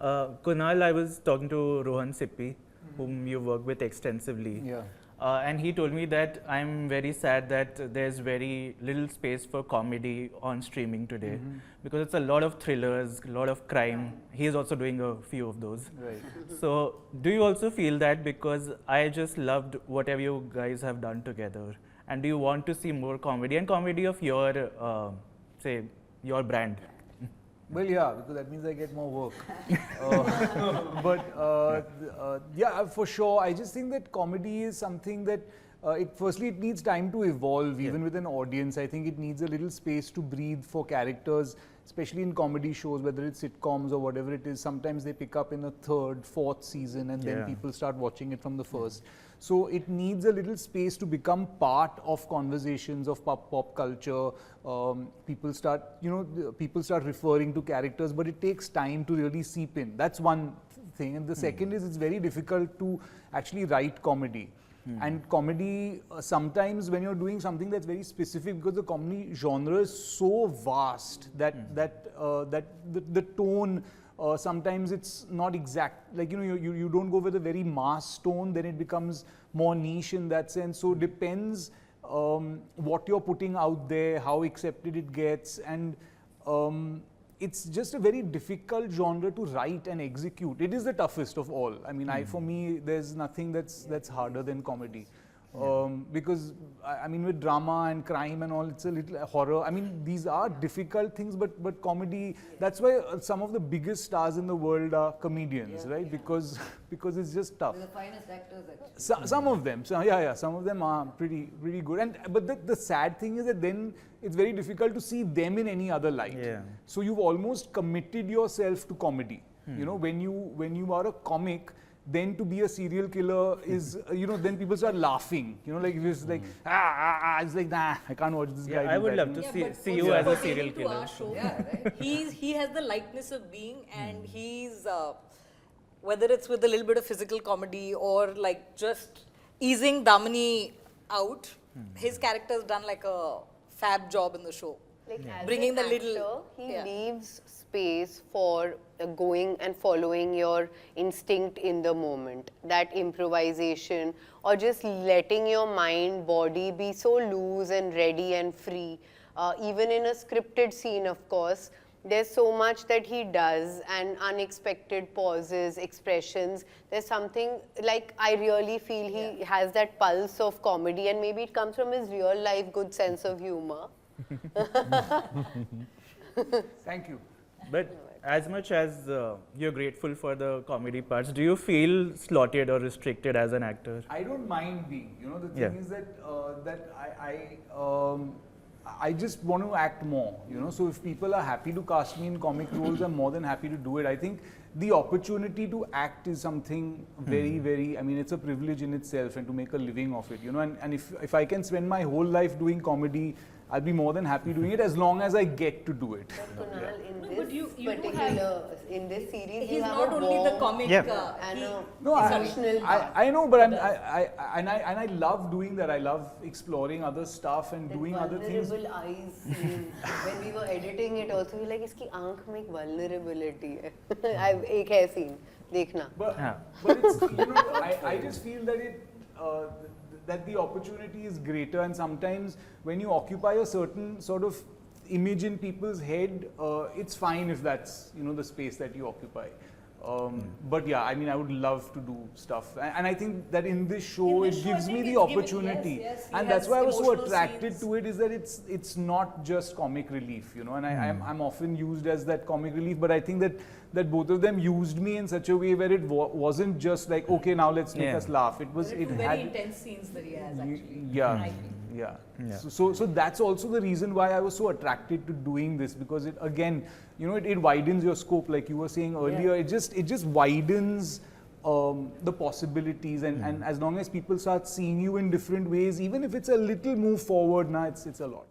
Kunal, I was talking to Rohan Sippi, whom you work with extensively. Yeah. And he told me that I'm very sad that there's very little space for comedy on streaming today, because it's a lot of thrillers, a lot of crime. He's also doing a few of those. Right. So do you also feel that? Because I just loved whatever you guys have done together. And do you want to see more comedy, and comedy of your, say, your brand? Well, yeah, because that means I get more work. Yeah, for sure. I just think that comedy is something that, firstly, it needs time to evolve, even with an audience. I think it needs a little space to breathe for characters, especially in comedy shows, whether it's sitcoms or whatever it is. Sometimes they pick up in a third, fourth season, and then people start watching it from the first. So it needs a little space to become part of conversations of pop culture. People start referring to characters, but it takes time to really seep in. That's one thing. And the second is, it's very difficult to actually write comedy. And comedy, sometimes when you're doing something that's very specific, because the comedy genre is so vast that the tone, sometimes it's not exact. Like, you don't go with a very mass tone, then it becomes more niche in that sense. So it depends what you're putting out there, how accepted it gets, and it's just a very difficult genre to write and execute. It is the toughest of all. I mean, for me, there's nothing that's harder than comedy. Because, I mean, with drama and crime and all, it's a little horror. I mean, these are difficult things, but comedy, that's why some of the biggest stars in the world are comedians, right? Because it's just tough. They're the finest actors, actually. Some of them, some of them are pretty good. But the sad thing is that then it's very difficult to see them in any other light. Yeah. So you've almost committed yourself to comedy. You know, when you are a comic, then to be a serial killer is, then people start laughing. Like, it's like, it's like, nah, I can't watch this guy. I would love to see you as a serial To killer. our show, right? He has the lightness of being, and he's, whether it's with a little bit of physical comedy or like just easing Damini out, his character's done like a fab job in the show. Like, as Bringing an the actor, little- he leaves space for going and following your instinct in the moment, that improvisation, or just letting your mind, body be so loose and ready and free. Even in a scripted scene, of course, there's so much that he does, and unexpected pauses, expressions. There's something, like, I really feel he has that pulse of comedy, and maybe it comes from his real life good sense of humor. Thank you. But as much as you're grateful for the comedy parts, do you feel slotted or restricted as an actor? I don't mind being. The thing is that I just want to act more. So if people are happy to cast me in comic roles, I'm more than happy to do it. I think the opportunity to act is something very, very, I mean, it's a privilege in itself, and to make a living of it. And if I can spend my whole life doing comedy, I'll be more than happy doing it, as long as I get to do it. But Kunal, in this but you do particular, in this series, He's you have not a only the warm comic. Yeah. and a No, emotional part. I know, but I love doing that. I love exploring other stuff and That doing other things. vulnerable eyes scene. When we were editing it also, we were like, इसकी आँख में एक vulnerability है. एक है scene, देखना. But it's, I just feel that that the opportunity is greater, and sometimes when you occupy a certain sort of image in people's head, it's fine if that's the space that you occupy. But yeah, I mean, I would love to do stuff, and I think that in this show, it gives me the opportunity, and that's why I was so attracted to it. Is that it's not just comic relief, and I'm often used as that comic relief, but I think that both of them used me in such a way where it wasn't just like, okay, now let's make us laugh. It was Very had intense scenes that he has, actually. Yeah. So that's also the reason why I was so attracted to doing this, because it, again, it widens your scope, like you were saying earlier. It just widens the possibilities, and as long as people start seeing you in different ways, even if it's a little move forward, it's a lot.